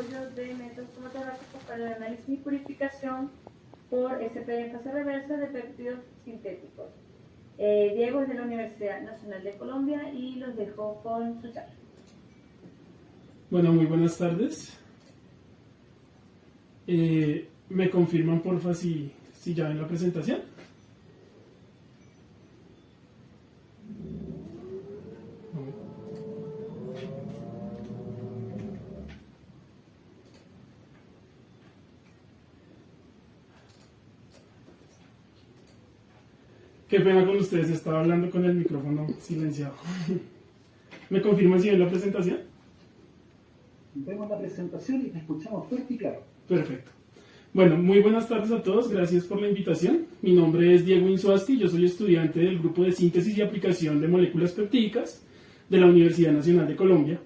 desarrollo de métodos cromatográficos para el análisis y purificación por SP en fase reversa de péptidos sintéticos. Diego es de la Universidad Nacional de Colombia y los dejo con su charla. Bueno, muy buenas tardes. ¿Me confirman, porfa, si ya ven la presentación? Qué pena con ustedes, estaba hablando con el micrófono silenciado. ¿Me confirman si ven la presentación? Vemos la presentación y te escuchamos fuerte y claro. Perfecto. Bueno, muy buenas tardes a todos, gracias por la invitación. Mi nombre es Diego Insuasti, yo soy estudiante del Grupo de Síntesis y Aplicación de Moléculas Peptídicas de la Universidad Nacional de Colombia.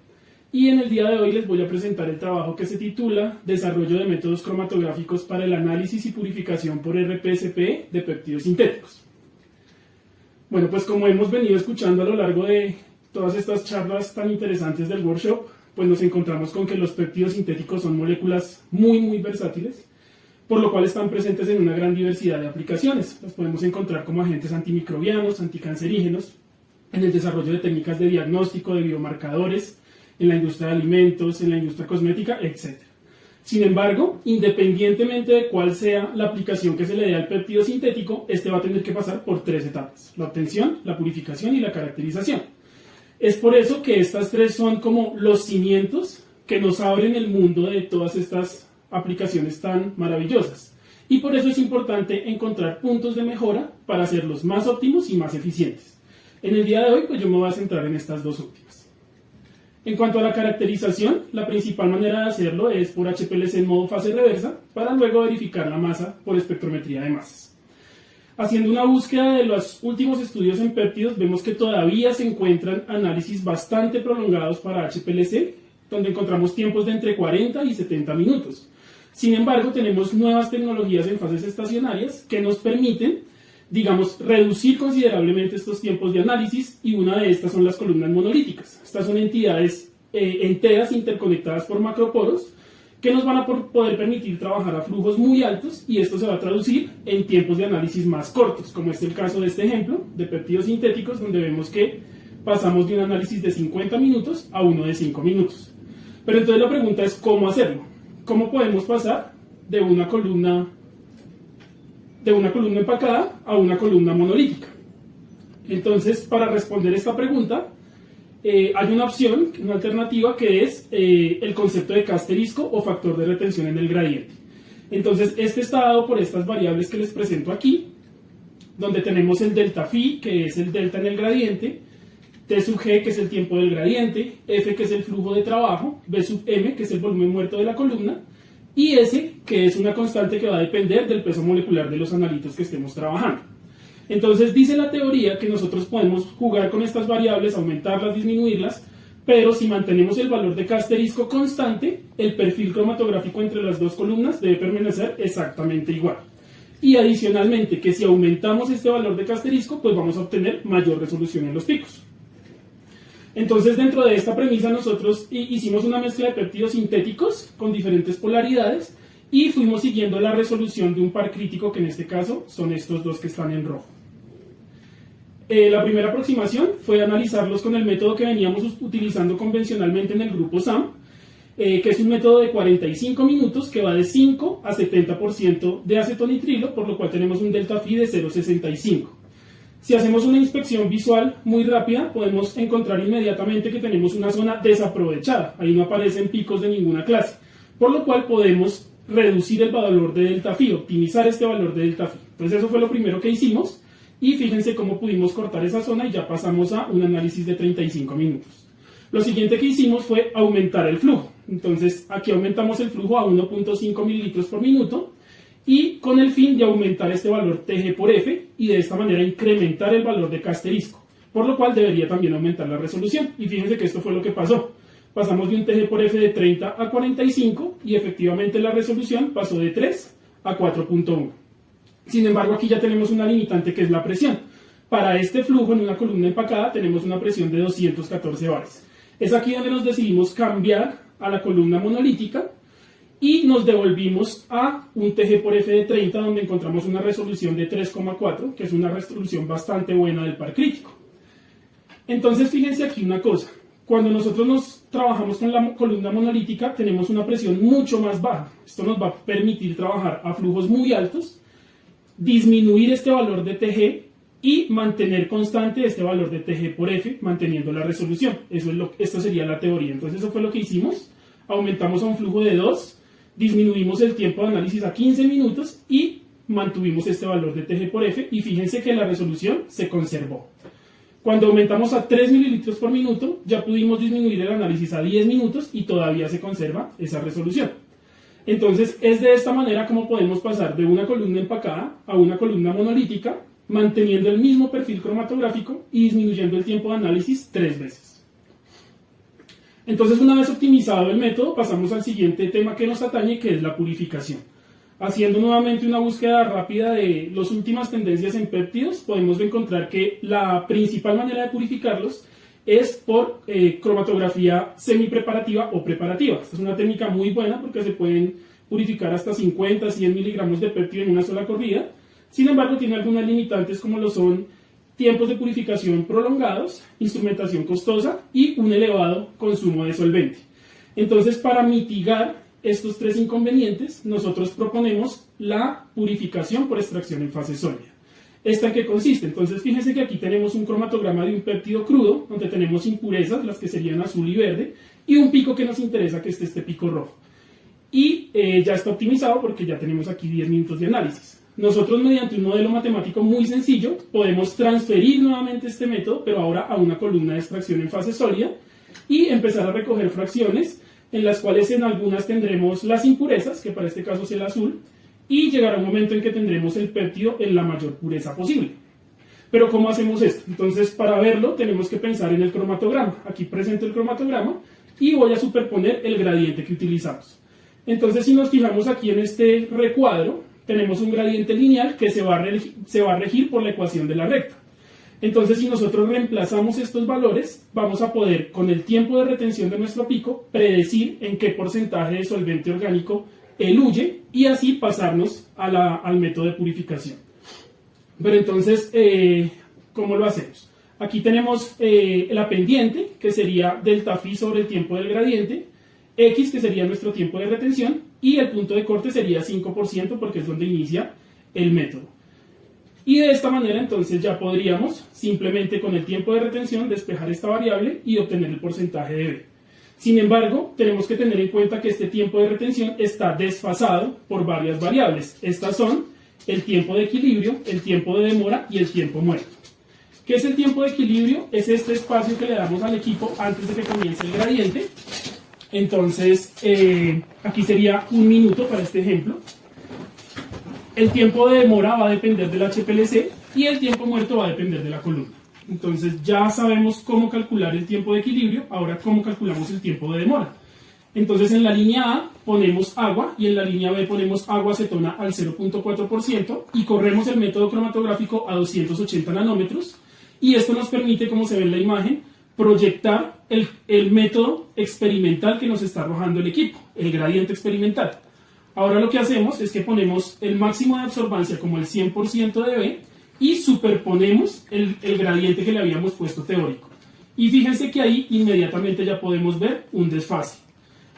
Y en el día de hoy les voy a presentar el trabajo que se titula Desarrollo de métodos cromatográficos para el análisis y purificación por RPSP de péptidos sintéticos. Bueno, pues como hemos venido escuchando a lo largo de todas estas charlas tan interesantes del workshop, pues nos encontramos con que los péptidos sintéticos son moléculas muy versátiles, por lo cual están presentes en una gran diversidad de aplicaciones. Los podemos encontrar como agentes antimicrobianos, anticancerígenos, en el desarrollo de técnicas de diagnóstico, de biomarcadores, en la industria de alimentos, en la industria cosmética, etc. Sin embargo, independientemente de cuál sea la aplicación que se le dé al péptido sintético, este va a tener que pasar por 3 etapas: la obtención, la purificación y la caracterización. Es por eso que estas 3 son como los cimientos que nos abren el mundo de todas estas aplicaciones tan maravillosas. Y por eso es importante encontrar puntos de mejora para hacerlos más óptimos y más eficientes. En el día de hoy, pues yo me voy a centrar en estas 2 últimas. En cuanto a la caracterización, la principal manera de hacerlo es por HPLC en modo fase reversa, para luego verificar la masa por espectrometría de masas. Haciendo una búsqueda de los últimos estudios en péptidos, vemos que todavía se encuentran análisis bastante prolongados para HPLC, donde encontramos tiempos de entre 40 y 70 minutos. Sin embargo, tenemos nuevas tecnologías en fases estacionarias que nos permiten, digamos, reducir considerablemente estos tiempos de análisis, y una de estas son las columnas monolíticas. Estas son entidades enteras interconectadas por macroporos que nos van a poder permitir trabajar a flujos muy altos, y esto se va a traducir en tiempos de análisis más cortos, como es el caso de este ejemplo de péptidos sintéticos, donde vemos que pasamos de un análisis de 50 minutos a uno de 5 minutos. Pero entonces la pregunta es ¿cómo hacerlo? ¿Cómo podemos pasar de una columna empacada a una columna monolítica? Entonces, para responder esta pregunta, hay una opción, una alternativa, que es el concepto de K asterisco o factor de retención en el gradiente. Entonces, este está dado por estas variables que les presento aquí, donde tenemos el delta phi, que es el delta en el gradiente, T sub G, que es el tiempo del gradiente, F, que es el flujo de trabajo, B sub M, que es el volumen muerto de la columna, y S, que es una constante que va a depender del peso molecular de los analitos que estemos trabajando. Entonces dice la teoría que nosotros podemos jugar con estas variables, aumentarlas, disminuirlas, pero si mantenemos el valor de K asterisco constante, el perfil cromatográfico entre las 2 columnas debe permanecer exactamente igual. Y adicionalmente, que si aumentamos este valor de K asterisco, pues vamos a obtener mayor resolución en los picos. Entonces, dentro de esta premisa, nosotros hicimos una mezcla de péptidos sintéticos con diferentes polaridades y fuimos siguiendo la resolución de un par crítico, que en este caso son estos 2 que están en rojo. La primera aproximación fue analizarlos con el método que veníamos utilizando convencionalmente en el grupo SAM, que es un método de 45 minutos que va de 5 a 70% de acetonitrilo, por lo cual tenemos un delta phi de 0,65. Si hacemos una inspección visual muy rápida, podemos encontrar inmediatamente que tenemos una zona desaprovechada. Ahí no aparecen picos de ninguna clase, por lo cual podemos reducir el valor de delta phi, optimizar este valor de delta phi. Entonces eso fue lo primero que hicimos, y fíjense cómo pudimos cortar esa zona y ya pasamos a un análisis de 35 minutos. Lo siguiente que hicimos fue aumentar el flujo. Entonces aquí aumentamos el flujo a 1.5 mililitros por minuto, y con el fin de aumentar este valor TG por F y de esta manera incrementar el valor de K asterisco, por lo cual debería también aumentar la resolución. Y fíjense que esto fue lo que pasó. Pasamos de un TG por F de 30 a 45 y efectivamente la resolución pasó de 3 a 4.1. Sin embargo, aquí ya tenemos una limitante que es la presión. Para este flujo en una columna empacada tenemos una presión de 214 bares. Es aquí donde nos decidimos cambiar a la columna monolítica, y nos devolvimos a un TG por F de 30, donde encontramos una resolución de 3,4, que es una resolución bastante buena del par crítico. Entonces, fíjense aquí una cosa. Cuando nosotros trabajamos con la columna monolítica, tenemos una presión mucho más baja. Esto nos va a permitir trabajar a flujos muy altos, disminuir este valor de TG y mantener constante este valor de TG por F, manteniendo la resolución. Esta sería la teoría. Entonces, eso fue lo que hicimos. Aumentamos a un flujo de 2, disminuimos el tiempo de análisis a 15 minutos y mantuvimos este valor de TG por F, y fíjense que la resolución se conservó. Cuando aumentamos a 3 mililitros por minuto, ya pudimos disminuir el análisis a 10 minutos y todavía se conserva esa resolución. Entonces, es de esta manera como podemos pasar de una columna empacada a una columna monolítica, manteniendo el mismo perfil cromatográfico y disminuyendo el tiempo de análisis 3 veces. Entonces, una vez optimizado el método, pasamos al siguiente tema que nos atañe, que es la purificación. Haciendo nuevamente una búsqueda rápida de las últimas tendencias en péptidos, podemos encontrar que la principal manera de purificarlos es por cromatografía semipreparativa o preparativa. Esta es una técnica muy buena porque se pueden purificar hasta 50, 100 miligramos de péptido en una sola corrida. Sin embargo, tiene algunas limitantes como lo son tiempos de purificación prolongados, instrumentación costosa y un elevado consumo de solvente. Entonces, para mitigar estos tres inconvenientes, nosotros proponemos la purificación por extracción en fase sólida. ¿Esta en qué consiste? Entonces, fíjense que aquí tenemos un cromatograma de un péptido crudo, donde tenemos impurezas, las que serían azul y verde, y un pico que nos interesa, que es este pico rojo. Y ya está optimizado porque ya tenemos aquí 10 minutos de análisis. Nosotros, mediante un modelo matemático muy sencillo, podemos transferir nuevamente este método, pero ahora a una columna de extracción en fase sólida, y empezar a recoger fracciones, en las cuales en algunas tendremos las impurezas, que para este caso es el azul, y llegará un momento en que tendremos el péptido en la mayor pureza posible. Pero ¿cómo hacemos esto? Entonces, para verlo tenemos que pensar en el cromatograma. Aquí presento el cromatograma y voy a superponer el gradiente que utilizamos. Entonces, si nos fijamos aquí en este recuadro, tenemos un gradiente lineal que se va a regir por la ecuación de la recta. Entonces, si nosotros reemplazamos estos valores, vamos a poder, con el tiempo de retención de nuestro pico, predecir en qué porcentaje de solvente orgánico eluye y así pasarnos al método de purificación. Pero entonces, ¿cómo lo hacemos? Aquí tenemos la pendiente, que sería delta phi sobre el tiempo del gradiente, x, que sería nuestro tiempo de retención, y el punto de corte sería 5%, porque es donde inicia el método. Y de esta manera entonces ya podríamos simplemente con el tiempo de retención despejar esta variable y obtener el porcentaje de B. Sin embargo, tenemos que tener en cuenta que este tiempo de retención está desfasado por varias variables. Estas son el tiempo de equilibrio, el tiempo de demora y el tiempo muerto. ¿Qué es el tiempo de equilibrio? Es este espacio que le damos al equipo antes de que comience el gradiente. Entonces, aquí sería 1 minuto para este ejemplo. El tiempo de demora va a depender del HPLC y el tiempo muerto va a depender de la columna. Entonces ya sabemos cómo calcular el tiempo de equilibrio, ahora cómo calculamos el tiempo de demora. Entonces en la línea A ponemos agua y en la línea B ponemos agua acetona al 0.4% y corremos el método cromatográfico a 280 nanómetros y esto nos permite, como se ve en la imagen, proyectar el método experimental que nos está arrojando el equipo, el gradiente experimental. Ahora lo que hacemos es que ponemos el máximo de absorbancia como el 100% de B y superponemos el gradiente que le habíamos puesto teórico. Y fíjense que ahí inmediatamente ya podemos ver un desfase.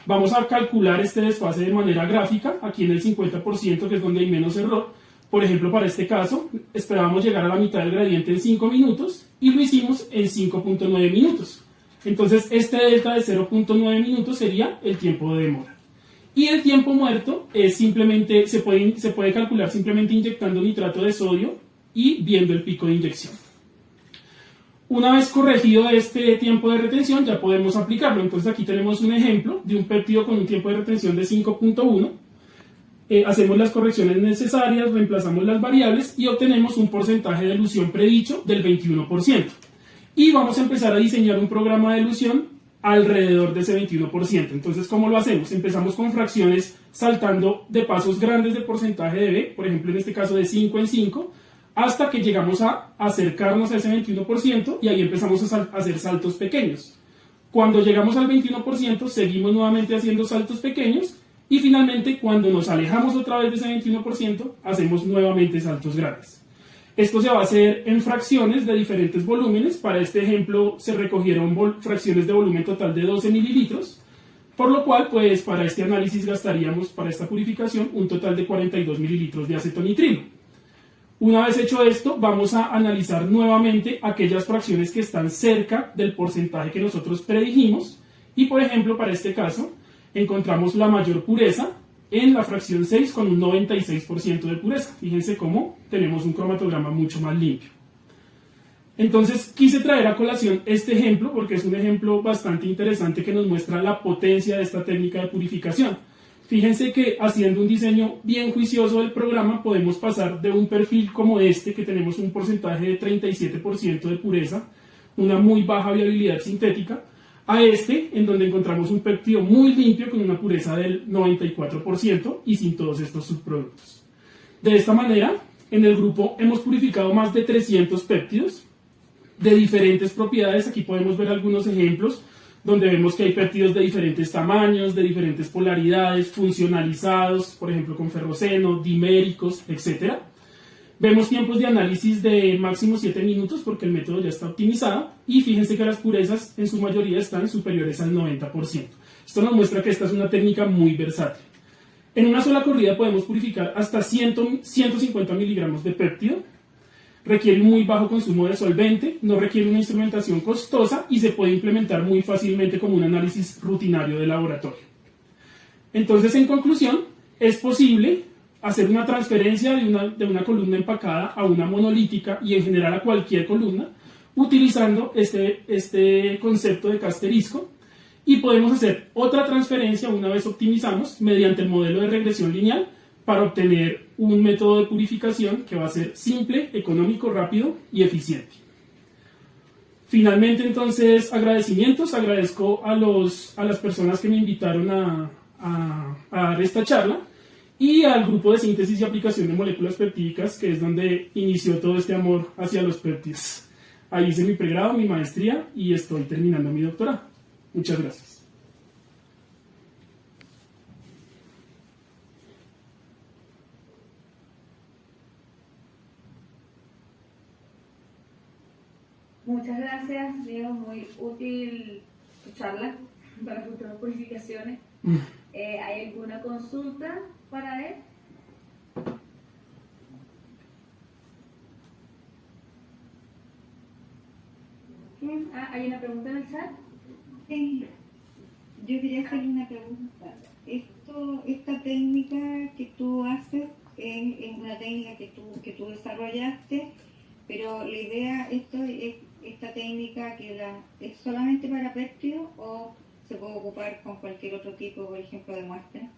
Vamos a calcular este desfase de manera gráfica, aquí en el 50%, que es donde hay menos error. Por ejemplo, para este caso, esperábamos llegar a la mitad del gradiente en 5 minutos y lo hicimos en 5.9 minutos. Entonces, este delta de 0.9 minutos sería el tiempo de demora. Y el tiempo muerto es simplemente, se puede calcular simplemente inyectando nitrato de sodio y viendo el pico de inyección. Una vez corregido este tiempo de retención, ya podemos aplicarlo. Entonces aquí tenemos un ejemplo de un péptido con un tiempo de retención de 5.1. Hacemos las correcciones necesarias, reemplazamos las variables y obtenemos un porcentaje de elusión predicho del 21%. Y vamos a empezar a diseñar un programa de elusión alrededor de ese 21%. Entonces, ¿cómo lo hacemos? Empezamos con fracciones saltando de pasos grandes de porcentaje de B, por ejemplo en este caso de 5 en 5, hasta que llegamos a acercarnos a ese 21% y ahí empezamos a hacer saltos pequeños. Cuando llegamos al 21%, seguimos nuevamente haciendo saltos pequeños Y finalmente, cuando nos alejamos otra vez de ese 21%, hacemos nuevamente saltos grandes. Esto se va a hacer en fracciones de diferentes volúmenes. Para este ejemplo se recogieron fracciones de volumen total de 12 mililitros, por lo cual pues para este análisis gastaríamos para esta purificación un total de 42 mililitros de acetonitrilo. Una vez hecho esto, vamos a analizar nuevamente aquellas fracciones que están cerca del porcentaje que nosotros predijimos y por ejemplo para este caso encontramos la mayor pureza en la fracción 6 con un 96% de pureza. Fíjense cómo tenemos un cromatograma mucho más limpio. Entonces quise traer a colación este ejemplo porque es un ejemplo bastante interesante que nos muestra la potencia de esta técnica de purificación. Fíjense que haciendo un diseño bien juicioso del programa podemos pasar de un perfil como este, que tenemos un porcentaje de 37% de pureza, una muy baja viabilidad sintética, a este, en donde encontramos un péptido muy limpio con una pureza del 94% y sin todos estos subproductos. De esta manera, en el grupo hemos purificado más de 300 péptidos de diferentes propiedades. Aquí podemos ver algunos ejemplos donde vemos que hay péptidos de diferentes tamaños, de diferentes polaridades, funcionalizados, por ejemplo con ferroceno, diméricos, etc. Vemos tiempos de análisis de máximo 7 minutos porque el método ya está optimizado y fíjense que las purezas en su mayoría están superiores al 90%. Esto nos muestra que esta es una técnica muy versátil. En una sola corrida podemos purificar hasta 150 miligramos de péptido. Requiere un muy bajo consumo de solvente, no requiere una instrumentación costosa y se puede implementar muy fácilmente como un análisis rutinario de laboratorio. Entonces, en conclusión, es posible hacer una transferencia de una columna empacada a una monolítica y en general a cualquier columna utilizando este concepto de casterisco, y podemos hacer otra transferencia una vez optimizamos mediante el modelo de regresión lineal para obtener un método de purificación que va a ser simple, económico, rápido y eficiente. Finalmente, entonces, agradecimientos. Agradezco a las personas que me invitaron a dar esta charla y al grupo de síntesis y aplicación de moléculas peptídicas, que es donde inició todo este amor hacia los péptidos. Ahí hice mi pregrado, mi maestría y estoy terminando mi doctorado. Muchas gracias. Muchas gracias, Diego. Muy útil tu charla para futuras purificaciones. ¿Hay alguna consulta para él? ¿Hay una pregunta en el chat? Yo quería hacerle una pregunta. Esta técnica que tú haces es una técnica que tú desarrollaste, pero la idea, esta técnica ¿es solamente para péptidos o se puede ocupar con cualquier otro tipo, por ejemplo, de muestra?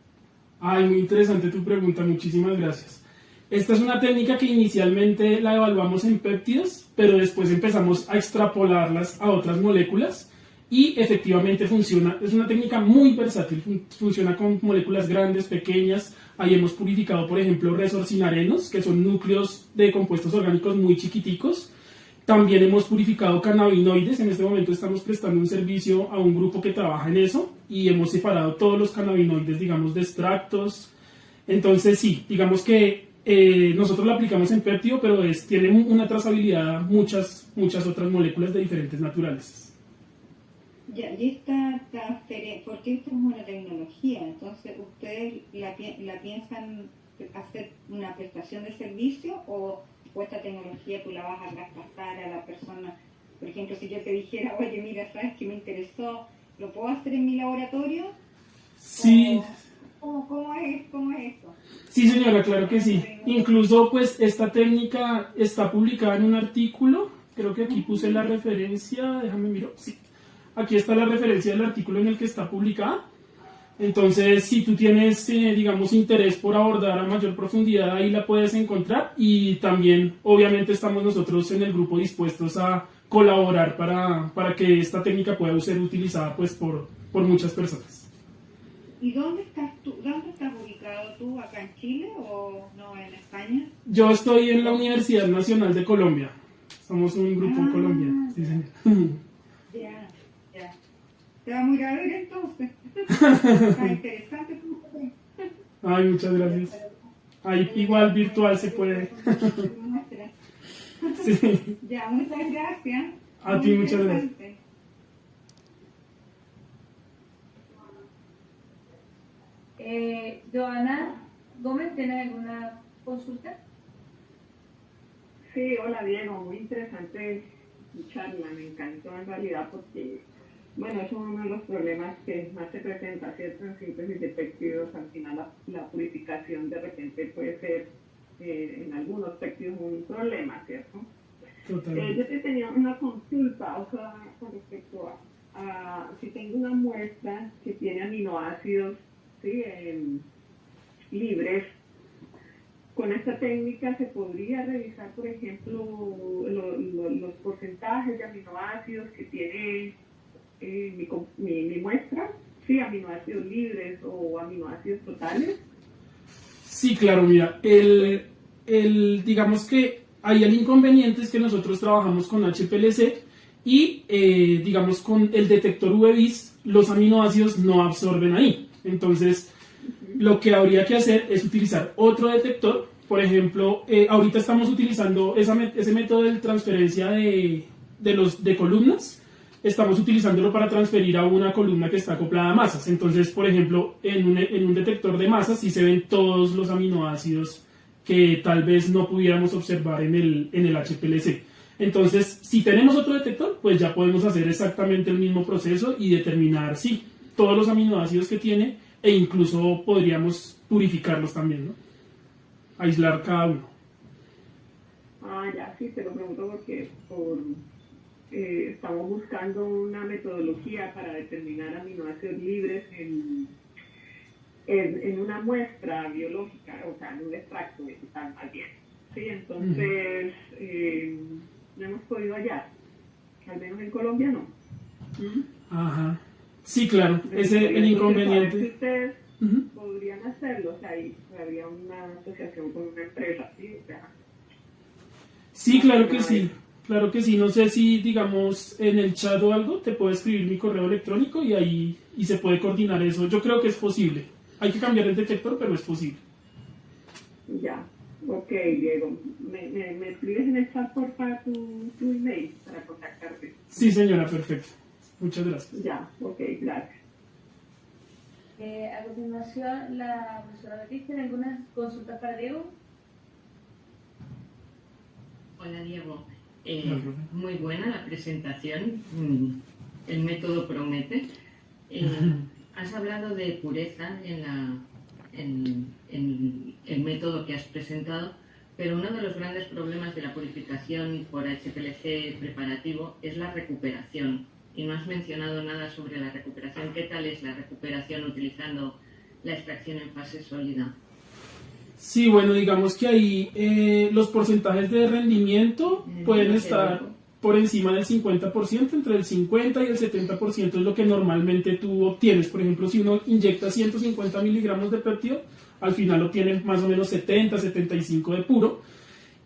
Ay, muy interesante tu pregunta, muchísimas gracias. Esta es una técnica que inicialmente la evaluamos en péptidos, pero después empezamos a extrapolarlas a otras moléculas y efectivamente funciona. Es una técnica muy versátil, funciona con moléculas grandes, pequeñas. Ahí hemos purificado, por ejemplo, resorcinarenos, que son núcleos de compuestos orgánicos muy chiquiticos. También hemos purificado cannabinoides. En este momento estamos prestando un servicio a un grupo que trabaja en eso y hemos separado todos los cannabinoides, digamos, de extractos. Entonces sí, digamos que nosotros lo aplicamos en péptido, pero tiene una trazabilidad a muchas otras moléculas de diferentes naturalezas. Ya, y esta transferencia, porque esto es una tecnología, entonces ustedes la piensan hacer una prestación de servicio o esta tecnología tú la vas a traspasar a la persona. Por ejemplo, si yo te dijera, oye, mira, sabes que me interesó, ¿lo puedo hacer en mi laboratorio? Sí. ¿Cómo es eso? Sí, señora, claro que sí. Incluso, pues, esta técnica está publicada en un artículo. Creo que aquí puse la referencia. Déjame mirar. Sí. Aquí está la referencia del artículo en el que está publicada. Entonces, si tú tienes, digamos, interés por abordar a mayor profundidad, ahí la puedes encontrar. Y también, obviamente, estamos nosotros en el grupo dispuestos a colaborar para que esta técnica pueda ser utilizada, pues, por muchas personas. ¿Y dónde estás tú? ¿Dónde estás ubicado tú? ¿Acá en Chile o no, en España? Yo estoy en la Universidad Nacional de Colombia. Somos un grupo colombiano. Sí, señor. Ya. Te vamos a ir a ver entonces. Está interesante. Ay, muchas gracias. Ahí igual virtual se puede. Sí. Ya, muchas gracias. A ti muchas gracias. Interesante. Joana Gómez, ¿tiene alguna consulta? Sí, hola Diego, muy interesante tu charla, me encantó en realidad porque, bueno, es uno de los problemas que más se presenta, ¿cierto? En síntesis de péptidos, al final la purificación de repente puede ser en algunos péptidos un problema, ¿cierto? Totalmente. Yo te tenía una consulta, o sea, con respecto a si tengo una muestra que tiene aminoácidos, ¿sí? Libres. Con esta técnica se podría revisar, por ejemplo, los porcentajes de aminoácidos que tiene mi muestra, sí, aminoácidos libres o aminoácidos totales. Sí, claro, mira, digamos que ahí el inconveniente es que nosotros trabajamos con HPLC y, digamos, con el detector UV-Vis los aminoácidos no absorben ahí. Entonces, lo que habría que hacer es utilizar otro detector. Por ejemplo, ahorita estamos utilizando ese método de transferencia de columnas. Estamos utilizándolo para transferir a una columna que está acoplada a masas. Entonces, por ejemplo, en un detector de masas sí se ven todos los aminoácidos que tal vez no pudiéramos observar en el HPLC. Entonces, si tenemos otro detector, pues ya podemos hacer exactamente el mismo proceso y determinar, sí, todos los aminoácidos que tiene e incluso podríamos purificarlos también, ¿no? Aislar cada uno. Ah, ya, sí, te lo pregunto porque estamos buscando una metodología para determinar aminoácidos libres en una muestra biológica, o sea, en un extracto vegetal más bien. Sí, entonces no hemos podido hallar, al menos en Colombia no. Ajá. Sí, claro, ese es el Entonces, inconveniente. si ustedes podrían hacerlo, o sea, ahí habría una asociación con una empresa, ¿sí? O sea, Sí, claro que sí. Claro que sí. No sé si, digamos, en el chat o algo te puedo escribir mi correo electrónico y ahí se puede coordinar eso. Yo creo que es posible. Hay que cambiar el detector, pero es posible. ya. Ok, Diego. ¿Me escribes en el chat, por favor, tu email para contactarte? Sí, señora, perfecto. Muchas gracias. Ya, ok, gracias. A continuación, la profesora Beatriz, ¿tiene algunas consultas para Diego? Hola Diego, Hola, profe. muy buena la presentación, el método promete. Has hablado de pureza en el método que has presentado, pero uno de los grandes problemas de la purificación por HPLC preparativo es la recuperación. Y no has mencionado nada sobre la recuperación. ¿Qué tal es la recuperación utilizando la extracción en fase sólida? Sí, bueno, digamos que ahí los porcentajes de rendimiento pueden estar por encima del 50%, entre el 50 y el 70% es lo que normalmente tú obtienes. Por ejemplo, si uno inyecta 150 miligramos de péptido, al final obtiene más o menos 70, 75 de puro.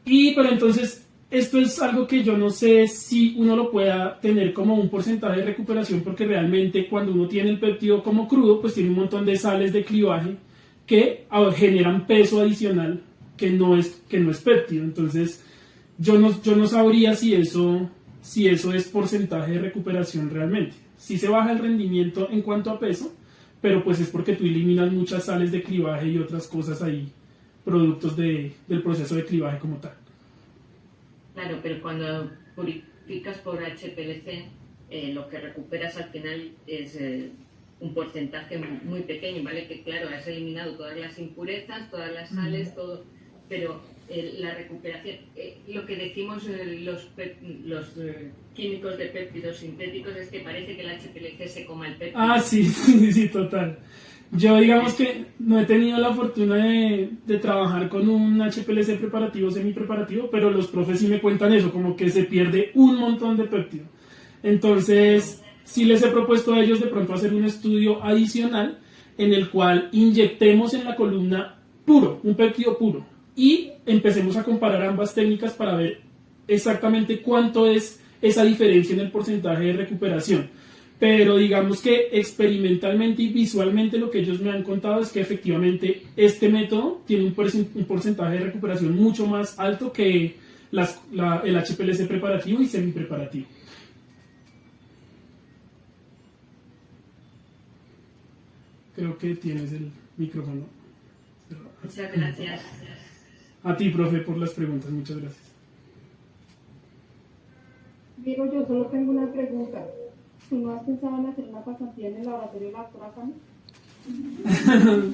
Pero entonces, esto es algo que yo no sé si uno lo pueda tener como un porcentaje de recuperación, porque realmente cuando uno tiene el péptido como crudo, pues tiene un montón de sales de clivaje que generan peso adicional que no es péptido. Entonces, yo no sabría si eso es porcentaje de recuperación realmente. Sí se baja el rendimiento en cuanto a peso, pero pues es porque tú eliminas muchas sales de clivaje y otras cosas ahí, productos del proceso de clivaje como tal. Claro, pero cuando purificas por HPLC, lo que recuperas al final es un porcentaje muy pequeño, ¿vale? Que claro, has eliminado todas las impurezas, todas las sales, todo, pero la recuperación, lo que decimos los químicos de péptidos sintéticos es que parece que el HPLC se coma el péptido. Ah, sí, sí, total. Yo digamos que no he tenido la fortuna de trabajar con un HPLC preparativo, semipreparativo, pero los profes sí me cuentan eso, como que se pierde un montón de péptido. Entonces, sí les he propuesto a ellos de pronto hacer un estudio adicional en el cual inyectemos en la columna puro, un péptido puro, y empecemos a comparar ambas técnicas para ver exactamente cuánto es esa diferencia en el porcentaje de recuperación. pero digamos que experimentalmente y visualmente lo que ellos me han contado es que efectivamente este método tiene un porcentaje de recuperación mucho más alto que el HPLC preparativo y semipreparativo. Creo que tienes el micrófono cerrado. Muchas gracias. A ti, profe, por las preguntas. Muchas gracias. Diego, yo solo tengo una pregunta. ¿Tú no has pensado en hacer una pasantía en el laboratorio de la doctora Cami?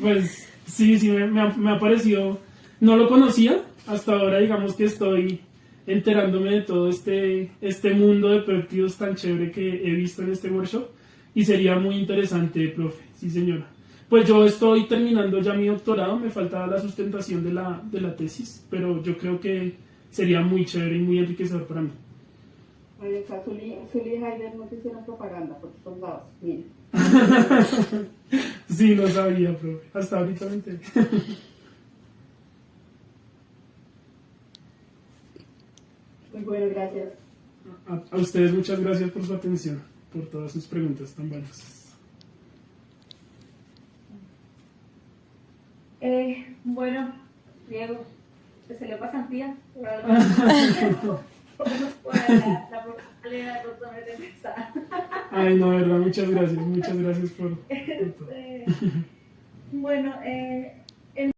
Pues sí, me ha parecido. No lo conocía. Hasta ahora, digamos que estoy enterándome de todo este mundo de péptidos tan chévere que he visto en este workshop. Y sería muy interesante, profe. Sí, señora. Pues yo estoy terminando ya mi doctorado. Me faltaba la sustentación de la tesis. Pero yo creo que sería muy chévere y muy enriquecedor para mí. Oye, acá Zully y Heider no te hicieron propaganda porque son dados. Mira. Sí, lo sabía, profe. Hasta ahorita me enteré. Muy bueno, gracias. A ustedes muchas gracias por su atención, por todas sus preguntas tan valiosas. Bueno, Diego, ¿te salió pasantía? Por algo. Por la profesora de doctor de empezar. Ay, no, de verdad, muchas gracias por todo. Bueno,